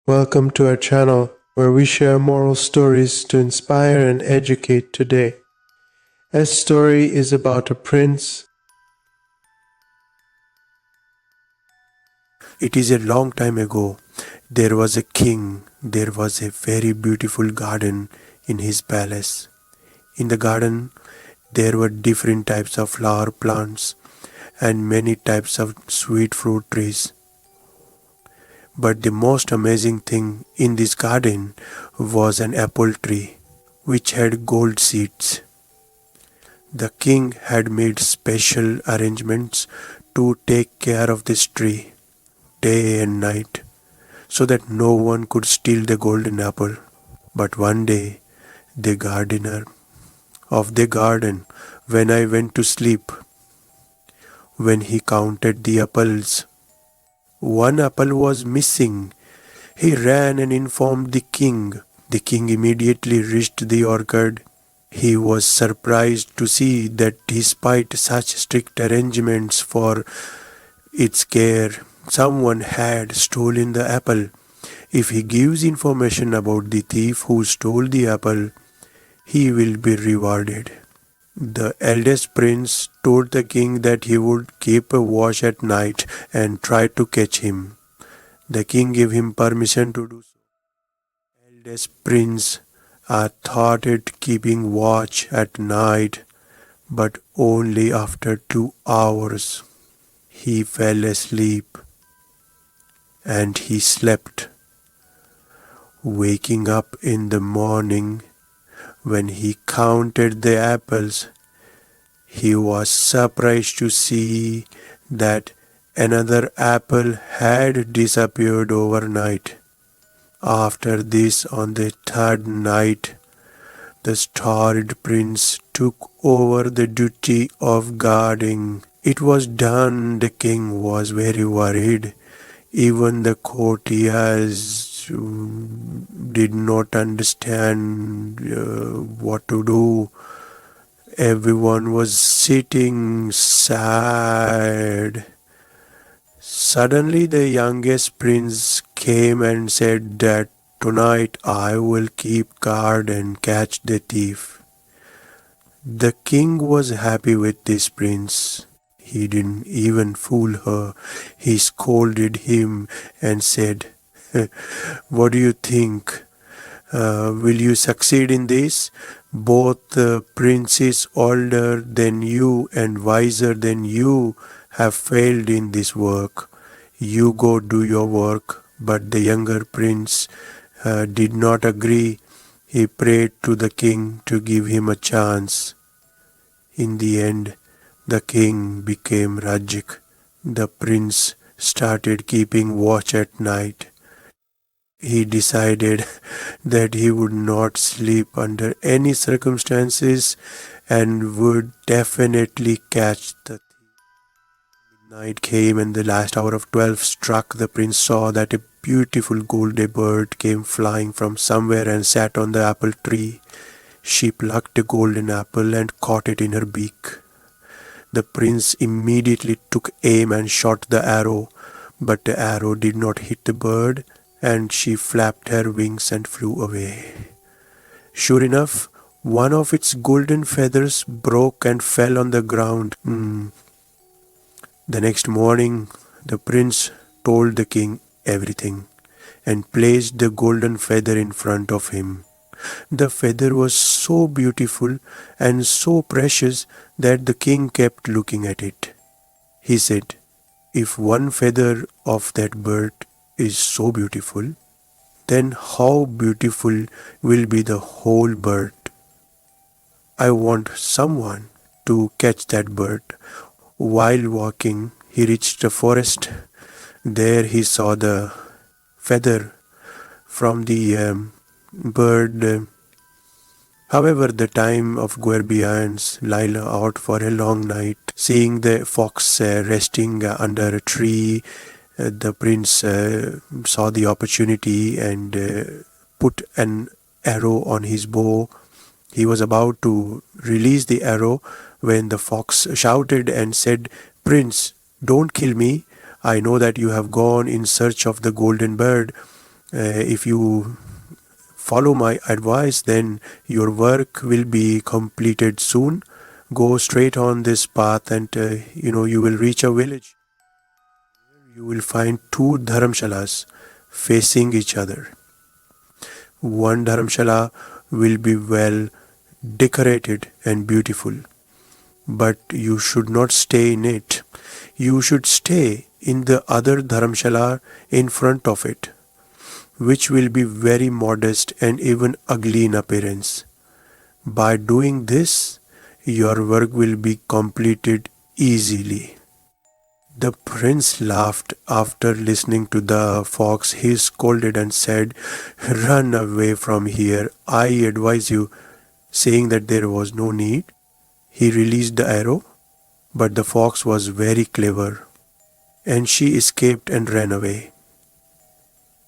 Welcome to our channel where we share moral stories to inspire and educate today. This story is about a prince. It is a long time ago. There was a king. There was a very beautiful garden in his palace. In the garden, there were different types of flower plants and many types of sweet fruit trees. But the most amazing thing in this garden was an apple tree which had gold seeds. The king had made special arrangements to take care of this tree day and night so that no one could steal the golden apple. But one day, the gardener of the garden, when I went to sleep, when he counted the apples, one apple was missing. He ran and informed the king. The king immediately reached the orchard. He was surprised to see that despite such strict arrangements for its care, someone had stolen the apple. If he gives information about the thief who stole the apple, he will be rewarded. The eldest prince told the king that he would keep a watch at night and try to catch him. The king gave him permission to do so. Eldest prince thought it keeping watch at night, but only after 2 hours. He fell asleep and he slept. Waking up in the morning, when he counted the apples, he was surprised to see that another apple had disappeared overnight. After this, on the third night, the starred prince took over the duty of guarding. It was done. The king was very worried. Even the courtiers did not understand what to do. Everyone was sitting sad. Suddenly the youngest prince came and said that tonight I will keep guard and catch the thief. The king was happy with this prince. He didn't even fool her. He scolded him and said, "What do you think? Will you succeed in this? Both princes older than you and wiser than you have failed in this work. You go do your work." But the younger prince did not agree. He prayed to the king to give him a chance. In the end, the king became Rajik. The prince started keeping watch at night. He decided that he would not sleep under any circumstances and would definitely catch the thief. Night came and the last hour of 12 struck. The prince saw that a beautiful golden bird came flying from somewhere and sat on the apple tree. She plucked a golden apple and caught it in her beak. The prince immediately took aim and shot the arrow, but the arrow did not hit the bird, and she flapped her wings and flew away. Sure enough, one of its golden feathers broke and fell on the ground. The next morning, the prince told the king everything and placed the golden feather in front of him. The feather was so beautiful and so precious that the king kept looking at it. He said, "If one feather of that bird is so beautiful, then how beautiful will be the whole bird? I want someone to catch that bird." While walking, he reached a forest. There he saw the feather from the bird. However, the time of Guerbians lie out for a long night. Seeing the fox resting under a tree, the prince saw the opportunity and put an arrow on his bow. He was about to release the arrow when the fox shouted and said, "Prince, don't kill me. I know that you have gone in search of the golden bird. If you follow my advice, then your work will be completed soon. Go straight on this path and you will reach a village. You will find two dharamshalas facing each other. One dharamshala will be well decorated and beautiful, but you should not stay in it. You should stay in the other dharamshala in front of it, which will be very modest and even ugly in appearance. By doing this, your work will be completed easily. The prince laughed after listening to the fox. He scolded and said, "Run away from here, I advise you." Saying that there was no need, he released the arrow, but the fox was very clever, and she escaped and ran away.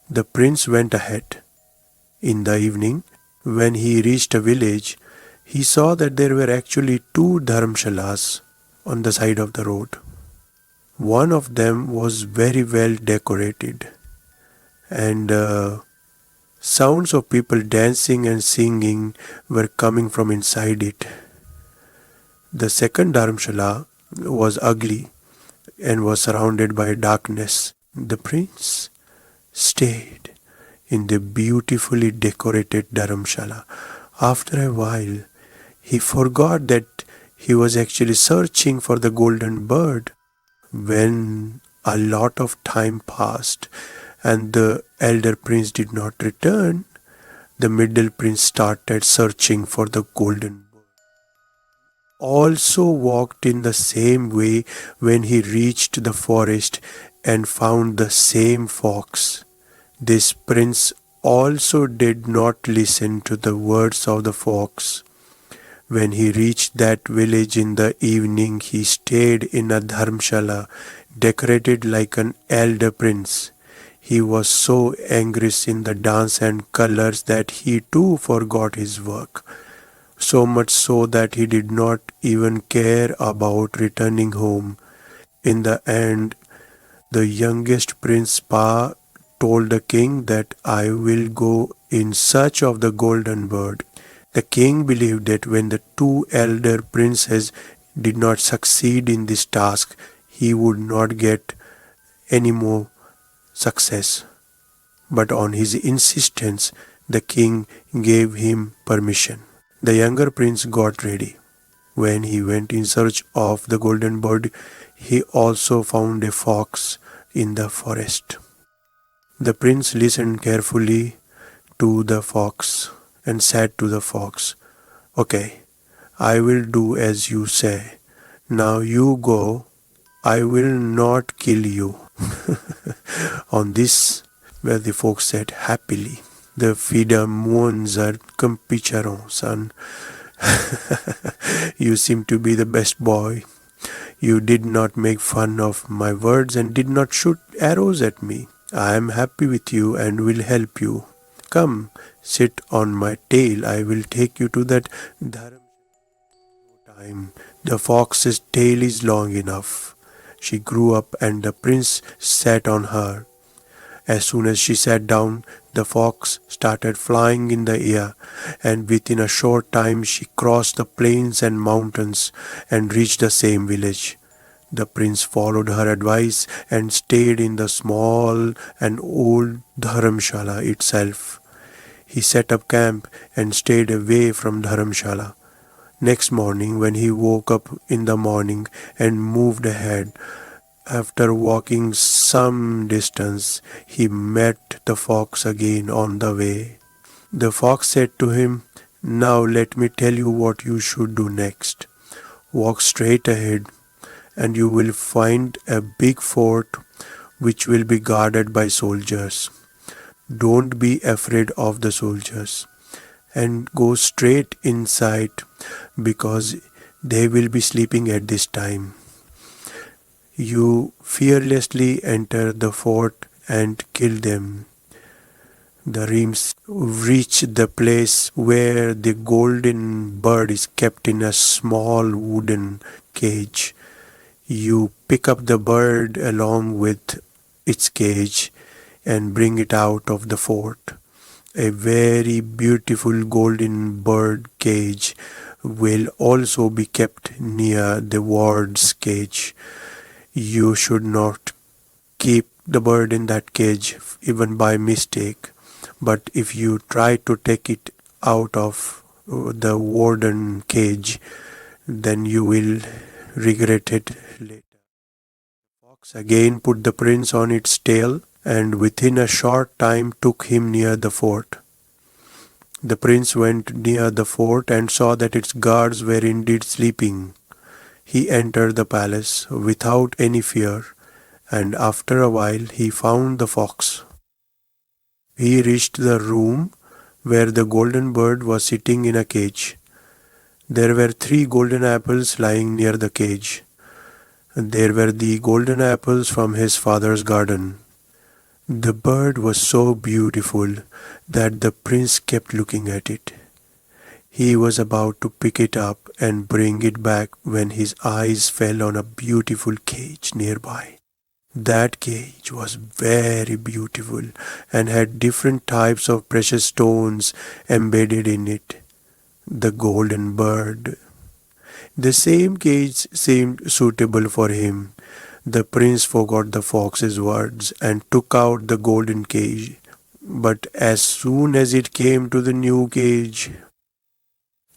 The prince went ahead. In the evening, when he reached a village, he saw that there were actually two dharamshalas on the side of the road. One of them was very well decorated, and sounds of people dancing and singing were coming from inside it. The second dharamshala was ugly and was surrounded by darkness. The prince stayed in the beautifully decorated dharamshala. After a while, he forgot that he was actually searching for the golden bird. When a lot of time passed and the elder prince did not return, the middle prince started searching for the golden bird. Also walked in the same way when he reached the forest and found the same fox. This prince also did not listen to the words of the fox. When he reached that village in the evening, he stayed in a dharamshala decorated like an elder prince. He was so engrossed in the dance and colors that he too forgot his work, so much so that he did not even care about returning home. In the end, the youngest prince Pa told the king that I will go in search of the golden bird. The king believed that when the two elder princes did not succeed in this task, he would not get any more success. But on his insistence, the king gave him permission. The younger prince got ready. When he went in search of the golden bird, he also found a fox in the forest. The prince listened carefully to the fox and said to the fox, "Okay, I will do as you say. Now you go. I will not kill you." On this, well, the fox said happily, "The fida muanzar kampicharon, son. You seem to be the best boy. You did not make fun of my words and did not shoot arrows at me. I am happy with you and will help you. Come, sit on my tail. I will take you to that dharam time. The fox's tail is long enough." She grew up and the prince sat on her. As soon as she sat down, the fox started flying in the air, and within a short time she crossed the plains and mountains and reached the same village. The prince followed her advice and stayed in the small and old dharamshala itself. He set up camp and stayed away from dharamshala. Next morning, when he woke up in the morning and moved ahead, after walking some distance, he met the fox again on the way. The fox said to him, "Now let me tell you what you should do next. Walk straight ahead and you will find a big fort which will be guarded by soldiers. Don't be afraid of the soldiers and go straight inside because they will be sleeping at this time. You fearlessly enter the fort and kill them." The Reams reach the place where the golden bird is kept in a small wooden cage. You pick up the bird along with its cage. and bring it out of the fort. A very beautiful golden bird cage will also be kept near the ward's cage. You should not keep the bird in that cage even by mistake, but if you try to take it out of the warden cage, then you will regret it later. Fox again put the prince on its tail and within a short time took him near the fort. The prince went near the fort and saw that its guards were indeed sleeping. He entered the palace without any fear, and after a while he found the fox. He reached the room where the golden bird was sitting in a cage. There were 3 golden apples lying near the cage. There were the golden apples from his father's garden. The bird was so beautiful that the prince kept looking at it. He was about to pick it up and bring it back when his eyes fell on a beautiful cage nearby. That cage was very beautiful and had different types of precious stones embedded in it. The golden bird. The same cage seemed suitable for him. The prince forgot the fox's words and took out the golden cage. But as soon as it came to the new cage,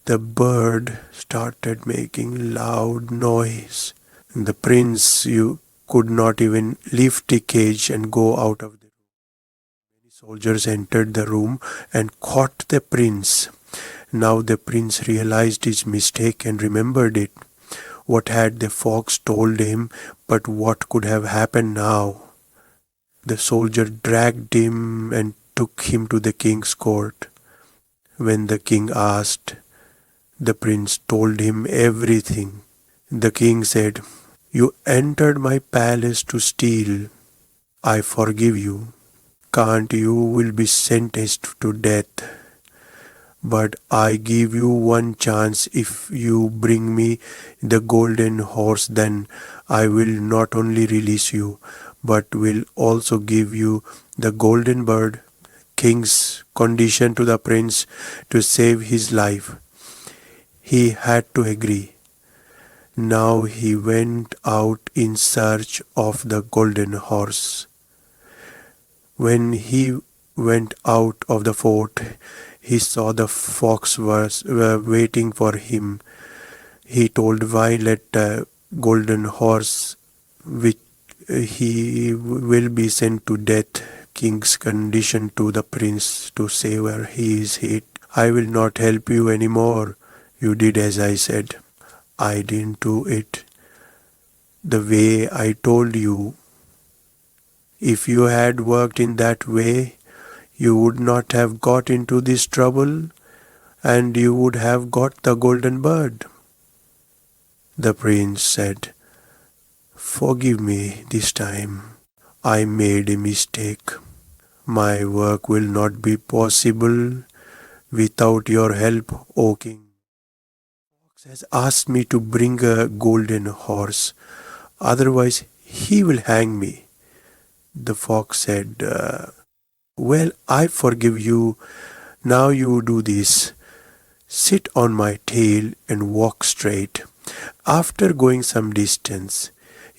the bird started making loud noise. The prince could not even lift the cage and go out of the room. Many soldiers entered the room and caught the prince. Now the prince realized his mistake and remembered it. What had the fox told him, but what could have happened now? The soldier dragged him and took him to the king's court. When the king asked, the prince told him everything. The king said, "You entered my palace to steal. I forgive you. Can't you will be sentenced to death. But I give you one chance. If you bring me the golden horse, then I will not only release you, but will also give you the golden bird." King's condition to the prince to save his life. He had to agree. Now he went out in search of the golden horse. When he went out of the fort, he saw the fox was waiting for him. He told Violet the golden horse, which he will be sent to death. King's condition to the prince to save her. He is hit. "I will not help you anymore. You did as I said. I didn't do it the way I told you. If you had worked in that way, you would not have got into this trouble and you would have got the golden bird." The prince said, "Forgive me this time. I made a mistake. My work will not be possible without your help, O king. Fox has asked me to bring a golden horse, otherwise he will hang me." The fox said, "Well, I forgive you. Now you do this. Sit on my tail and walk straight. After going some distance,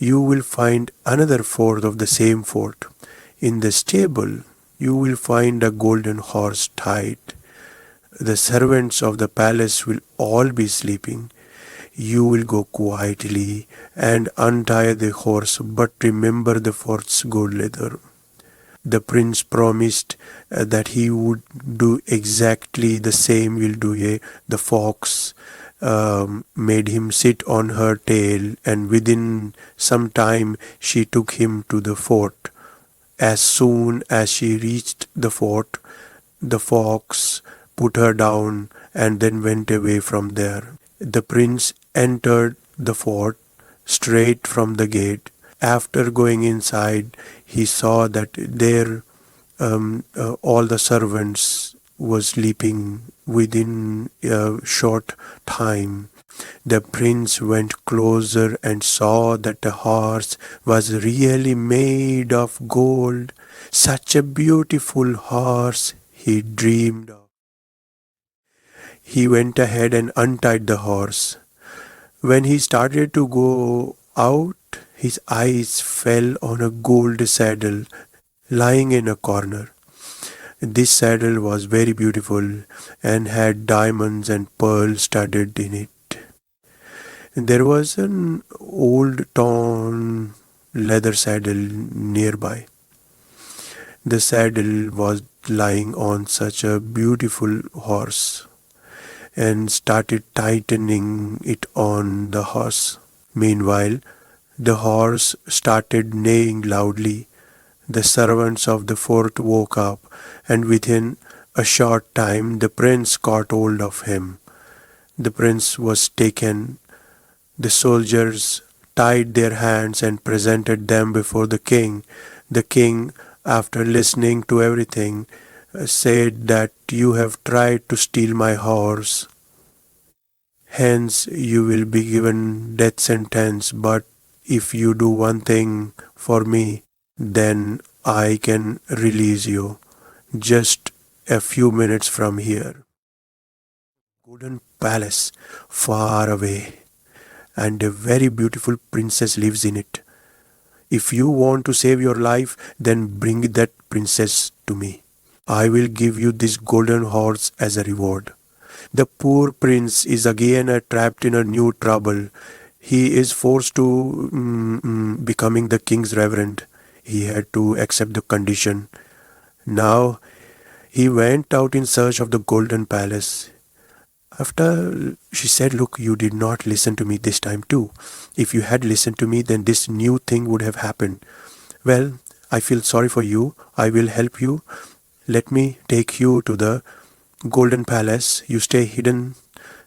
you will find another fort of the same fort. In the stable, you will find a golden horse tied. The servants of the palace will all be sleeping. You will go quietly and untie the horse, but remember the fort's gold leather." The prince promised that he would do exactly the same will do. The fox made him sit on her tail, and within some time she took him to the fort. As soon as she reached the fort, the fox put her down and then went away from there. The prince entered the fort straight from the gate. After going inside, he saw that there all the servants was leaping. Within a short time, the prince went closer and saw that the horse was really made of gold. Such a beautiful horse he dreamed of. He went ahead and untied the horse. When he started to go out, his eyes fell on a gold saddle lying in a corner. This saddle was very beautiful and had diamonds and pearls studded in it. There was an old torn leather saddle nearby. The saddle was lying on such a beautiful horse and started tightening it on the horse. Meanwhile, the horse started neighing loudly. The servants of the fort woke up, and within a short time the prince caught hold of him. The prince was taken. The soldiers tied their hands and presented them before the king. The king, after listening to everything, said that you have tried to steal my horse. Hence you will be given death sentence, but if you do one thing for me, then I can release you just a few minutes from here. Golden palace far away, and a very beautiful princess lives in it. If you want to save your life, then bring that princess to me. I will give you this golden horse as a reward. The poor prince is again trapped in a new trouble. He is forced to becoming the king's reverend. He had to accept the condition. Now he went out in search of the golden palace. After she said, look, you did not listen to me this time too. If you had listened to me, then this new thing would have happened. Well, I feel sorry for you. I will help you. Let me take you to the golden palace. You stay hidden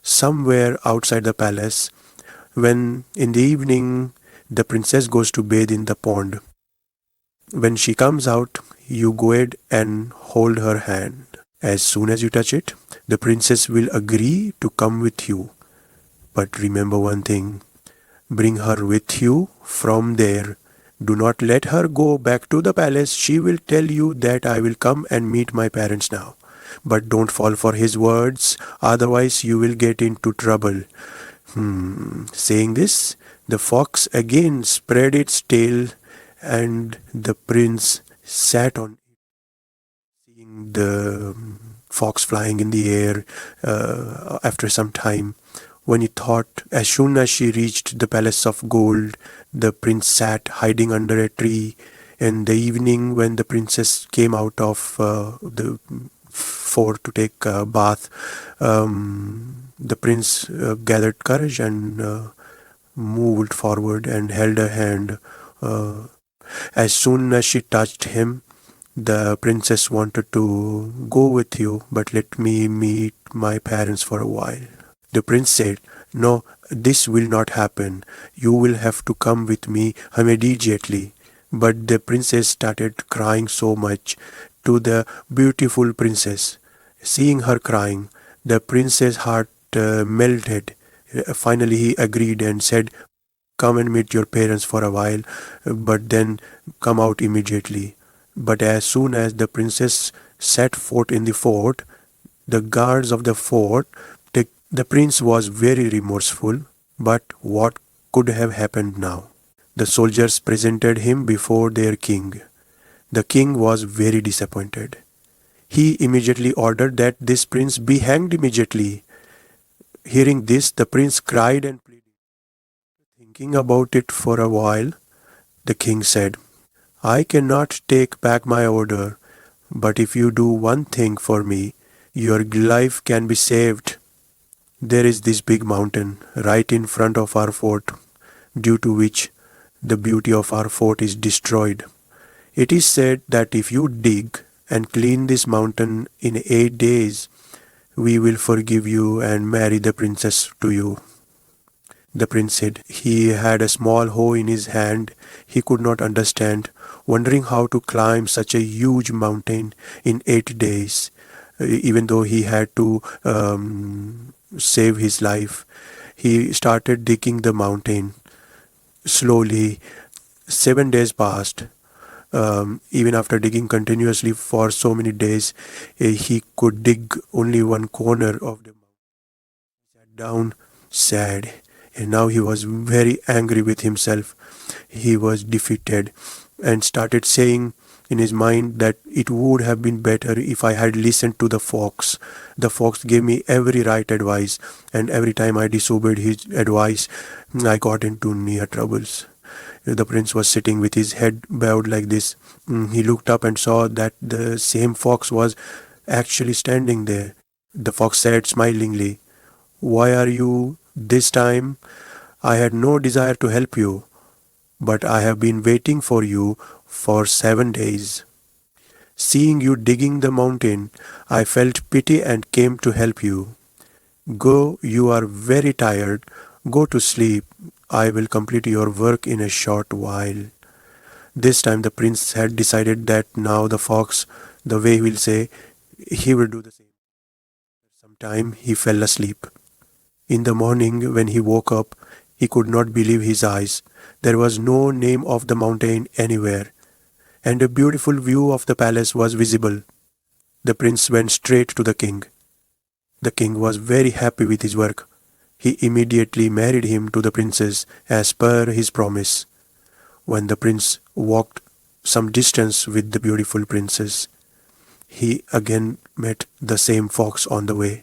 somewhere outside the palace. When in the evening the princess goes to bathe in the pond, when she comes out, you go ahead and hold her hand. As soon as you touch it, the princess will agree to come with you. But remember one thing, bring her with you from there. Do not let her go back to the palace. She will tell you that I will come and meet my parents now. But don't fall for his words, otherwise you will get into trouble. Saying this, the fox again spread its tail, and the prince sat on it, seeing the fox flying in the air. After some time, when he thought, as soon as she reached the palace of gold, the prince sat hiding under a tree. In the evening, when the princess came out of the fort to take a bath, the prince gathered courage and moved forward and held her hand. As soon as she touched him, the princess wanted to go with you, but let me meet my parents for a while. The prince said, no, this will not happen. You will have to come with me immediately. But the princess started crying so much to the beautiful princess. Seeing her crying, the prince's heart melted. Finally, he agreed and said, come and meet your parents for a while, but then come out immediately. But as soon as the princess set foot in the fort, the guards of the fort, the prince was very remorseful. But what could have happened now? The soldiers presented him before their king. The king was very disappointed. He immediately ordered that this prince be hanged immediately. Hearing this, the prince cried and pleaded. Thinking about it for a while, the king said, I cannot take back my order, but if you do one thing for me, your life can be saved. There is this big mountain right in front of our fort, due to which the beauty of our fort is destroyed. It is said that if you dig and clean this mountain in 8 days, we will forgive you and marry the princess to you. The prince said he had a small hoe in his hand. He could not understand, wondering how to climb such a huge mountain in 8 days. even though he had to save his life. He started digging the mountain. Slowly, 7 days passed. Even after digging continuously for so many days, he could dig only one corner of the mountain. Sat down, sad, and now he was very angry with himself. He was defeated and started saying in his mind that it would have been better if I had listened to the fox. The fox gave me every right advice, and every time I disobeyed his advice, I got into near troubles. The prince was sitting with his head bowed like this. He looked up and saw that the same fox was actually standing there. The fox said smilingly, "Why are you this time? I had no desire to help you, but I have been waiting for you for 7 days. Seeing you digging the mountain, I felt pity and came to help you. Go, you are very tired. Go to sleep. I will complete your work in a short while." This time the prince had decided that now the fox, the way he will say, he will do the same. Sometime he fell asleep. In the morning, when he woke up, he could not believe his eyes. There was no name of the mountain anywhere, and a beautiful view of the palace was visible. The prince went straight to the king. The king was very happy with his work. He immediately married him to the princess as per his promise. When the prince walked some distance with the beautiful princess, he again met the same fox on the way.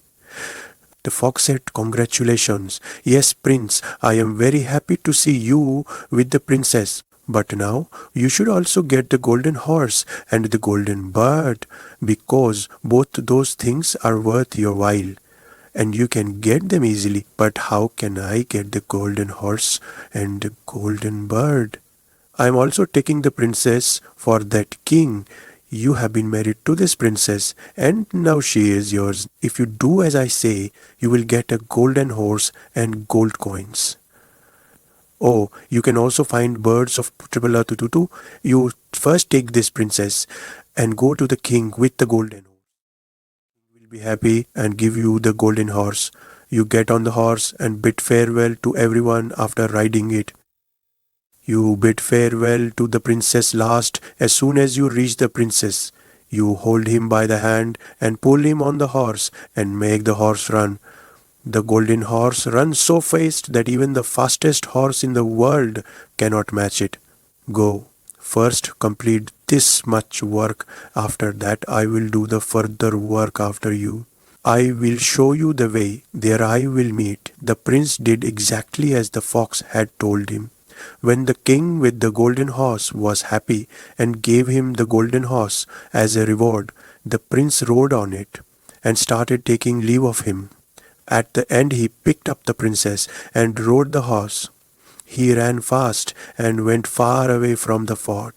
The fox said, "Congratulations. Yes, prince, I am very happy to see you with the princess. But now you should also get the golden horse and the golden bird, because both those things are worth your while, and you can get them easily. But how can I get the golden horse and the golden bird? I am also taking the princess for that king. You have been married to this princess, and now she is yours. If you do as I say, you will get a golden horse and gold coins. Oh, you can also find birds of Tripala Tututu. You first take this princess and go to the king with the golden horse. He will be happy and give you the golden horse. You get on the horse and bid farewell to everyone after riding it. You bid farewell to the princess last. As soon as you reach the princess, you hold him by the hand and pull him on the horse and make the horse run. The golden horse runs so fast that even the fastest horse in the world cannot match it. Go. First complete this much work. After that I will do the further work after you. I will show you the way. There I will meet." The prince did exactly as the fox had told him. When the king with the golden horse was happy and gave him the golden horse as a reward, the prince rode on it and started taking leave of him. At the end he picked up the princess and rode the horse. He ran fast and went far away from the fort.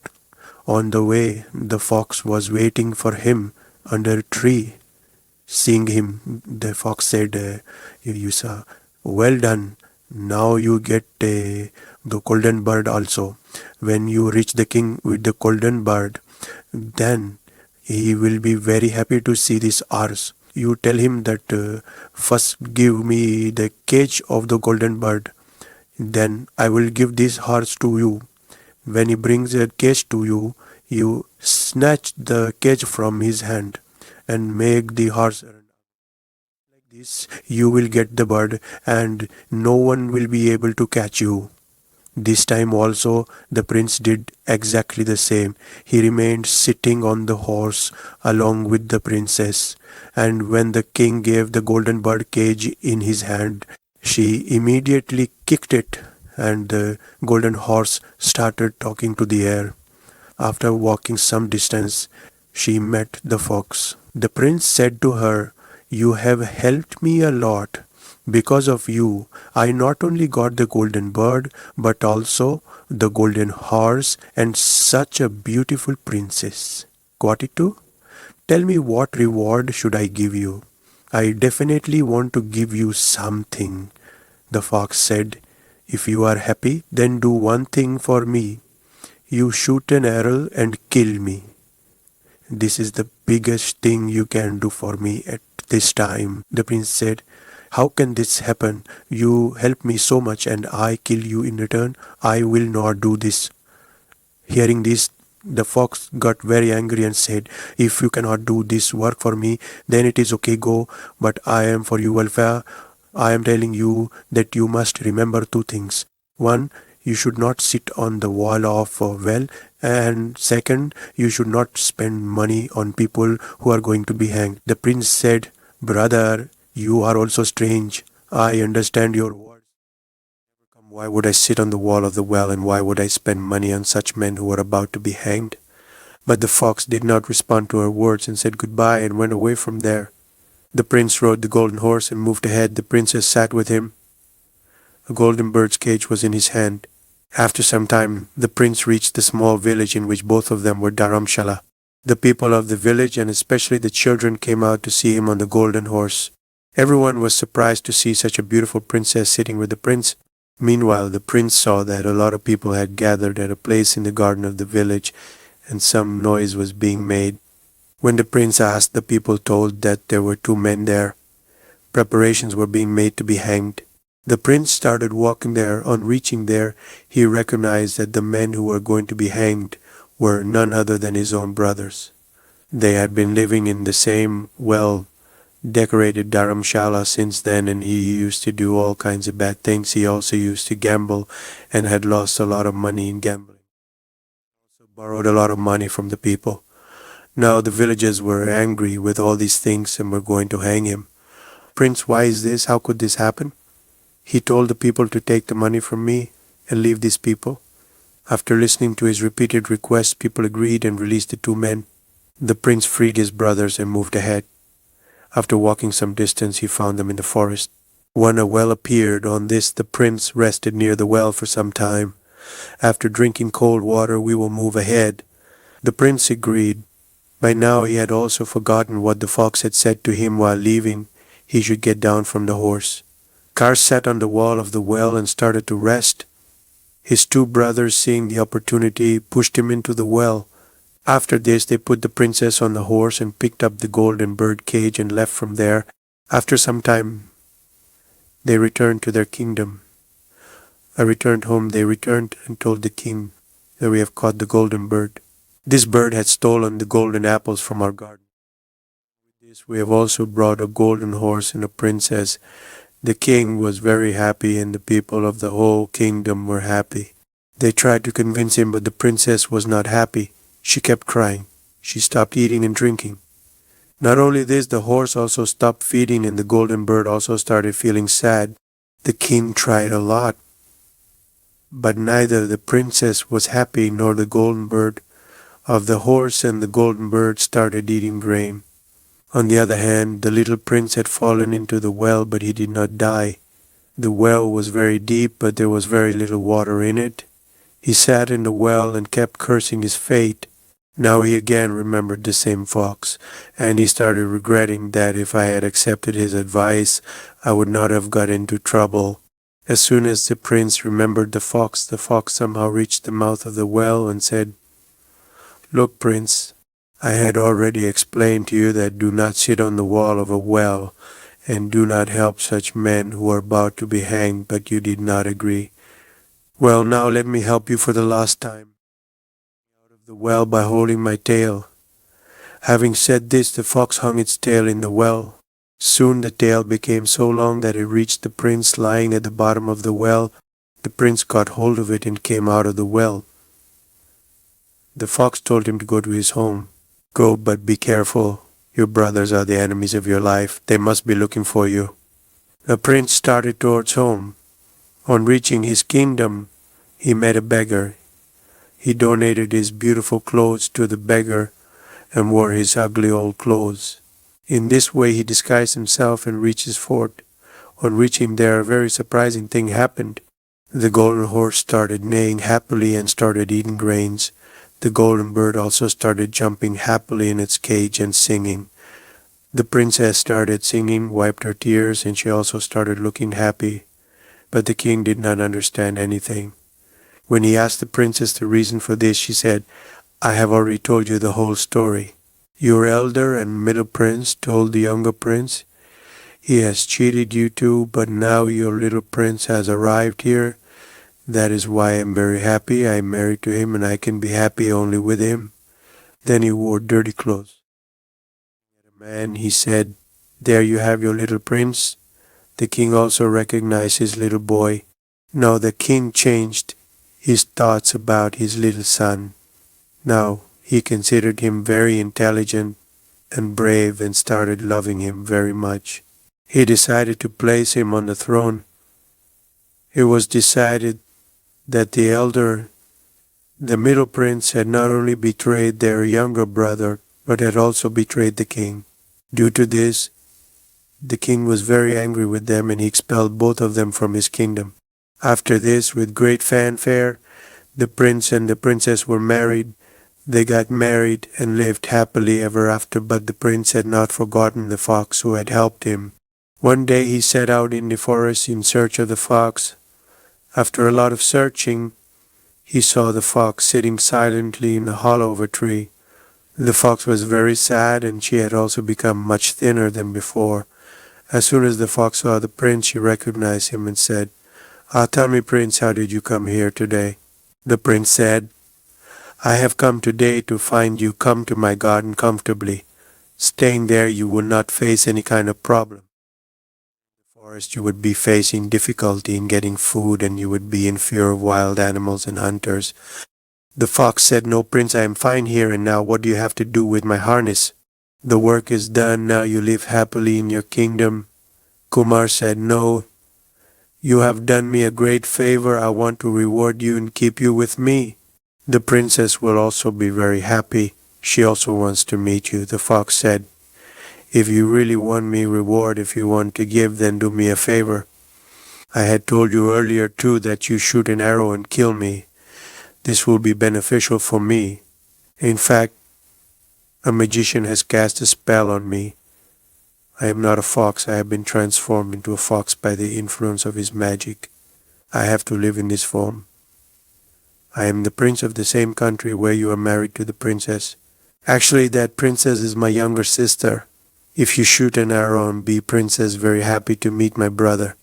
On the way, the fox was waiting for him under a tree. Seeing him, the fox said, "You sir, well done. Now you get the golden bird also. When you reach the king with the golden bird, then he will be very happy to see this ours. You tell him that first give me the cage of the golden bird. Then I will give this horse to you. When he brings a cage to you, you snatch the cage from his hand and make the horse run. Like this, you will get the bird and no one will be able to catch you." This time also the prince did exactly the same. He remained sitting on the horse along with the princess, and when the king gave the golden bird cage in his hand, she immediately kicked it, and the golden horse started talking to the air. After walking some distance, she met the fox. The prince said to her, "You have helped me a lot. Because of you, I not only got the golden bird, but also the golden horse and such a beautiful princess. Got it too? Tell me, what reward should I give you? I definitely want to give you something." The fox said, "If you are happy, then do one thing for me. You shoot an arrow and kill me." this is the biggest thing you can do for me at this time. The prince said, how can this happen? You help me so much and I kill you in return. I will not do this. Hearing this, the fox got very angry and said, if you cannot do this work for me, then it is okay, go, but I am for your welfare. I am telling you that you must remember two things. One, you should not sit on the wall of a well, and second, you should not spend money on people who are going to be hanged. The prince said, brother, you are also strange. I understand your words. Why would I sit on the wall of the well, and why would I spend money on such men who are about to be hanged? But the fox did not respond to her words and said goodbye and went away from there. The prince rode the golden horse and moved ahead. The princess sat with him. A golden bird's cage was in his hand. After some time, the prince reached the small village in which both of them were dharamshala. The people of the village, and especially the children, came out to see him on the golden horse. Everyone was surprised to see such a beautiful princess sitting with the prince. Meanwhile, the prince saw that a lot of people had gathered at a place in the garden of the village, and some noise was being made. When the prince asked, the people told that there were two men there. Preparations were being made to be hanged. The prince started walking there. On reaching there, he recognized that the men who were going to be hanged were none other than his own brothers. They had been living in the same well-decorated dharamshala since then, and he used to do all kinds of bad things. He also used to gamble and had lost a lot of money in gambling. He also borrowed a lot of money from the people. Now the villagers were angry with all these things and were going to hang him. Prince, why is this? How could this happen? He told the people to take the money from me and leave these people. After listening to his repeated requests, people agreed and released the two men. The prince freed his brothers and moved ahead. After walking some distance, he found them in the forest. When a well appeared, on this the prince rested near the well for some time. After drinking cold water, we will move ahead. The prince agreed. By now he had also forgotten what the fox had said to him while leaving. He should get down from the horse. Kar sat on the wall of the well and started to rest. His two brothers, seeing the opportunity, pushed him into the well. After this, they put the princess on the horse and picked up the golden bird cage and left from there. After some time, they returned to their kingdom. I returned home. They returned and told the king that we have caught the golden bird. This bird had stolen the golden apples from our garden. With this, we have also brought a golden horse and a princess. The king was very happy, and the people of the whole kingdom were happy. They tried to convince him, but the princess was not happy. She kept crying. She stopped eating and drinking. Not only this, the horse also stopped feeding, and the golden bird also started feeling sad. The king tried a lot, but neither the princess was happy nor the golden bird. Of the horse and the golden bird started eating grain. On the other hand, the little prince had fallen into the well, but he did not die. The well was very deep, but there was very little water in it. He sat in the well and kept cursing his fate. Now he again remembered the same fox, and he started regretting that if I had accepted his advice, I would not have got into trouble. As soon as the prince remembered the fox somehow reached the mouth of the well and said, "Look, prince, I had already explained to you that do not sit on the wall of a well, and do not help such men who are about to be hanged, but you did not agree. Well, now let me help you for the last time. Out of the well by holding my tail." Having said this, the fox hung its tail in the well. Soon the tail became so long that it reached the prince lying at the bottom of the well. The prince caught hold of it and came out of the well. The fox told him to go to his home. "Go, but be careful. Your brothers are the enemies of your life. They must be looking for you." The prince started towards home. On reaching his kingdom, he met a beggar. He donated his beautiful clothes to the beggar and wore his ugly old clothes. In this way he disguised himself and reached his fort. On reaching there, a very surprising thing happened. The golden horse started neighing happily and started eating grains. The golden bird also started jumping happily in its cage and singing. The princess started singing, wiped her tears, and she also started looking happy. But the king did not understand anything. When he asked the princess the reason for this, she said, "I have already told you the whole story. Your elder and middle prince told the younger prince, he has cheated you too, but now your little prince has arrived here. That is why I am very happy. I am married to him and I can be happy only with him. Then he wore dirty clothes. The man, he said, there you have your little prince. The king also recognized his little boy. Now the king changed his thoughts about his little son. Now he considered him very intelligent and brave and started loving him very much. He decided to place him on the throne. It was decided that the middle prince had not only betrayed their younger brother, but had also betrayed the king. Due to this, the king was very angry with them and he expelled both of them from his kingdom. After this, with great fanfare, the prince and the princess were married. They got married and lived happily ever after, but the prince had not forgotten the fox who had helped him. One day he set out in the forest in search of the fox. After a lot of searching, he saw the fox sitting silently in the hollow of a tree. The fox was very sad and she had also become much thinner than before. As soon as the fox saw the prince, she recognized him and said, tell me, prince, how did you come here today? The prince said, I have come today to find you come to my garden comfortably. Staying there, you would not face any kind of problem. In the forest, you would be facing difficulty in getting food and you would be in fear of wild animals and hunters. The fox said, no, prince, I am fine here, and now what do you have to do with my harness? The work is done, now you live happily in your kingdom. Kumar said, no, you have done me a great favor. I want to reward you and keep you with me. The princess will also be very happy. She also wants to meet you. The fox said, if you really want me reward, if you want to give, then do me a favor. I had told you earlier too that you shoot an arrow and kill me. This will be beneficial for me. In fact, a magician has cast a spell on me. I am not a fox. I have been transformed into a fox by the influence of his magic. I have to live in this form. I am the prince of the same country where you are married to the princess. Actually, that princess is my younger sister. If you shoot an arrow and be princess, very happy to meet my brother.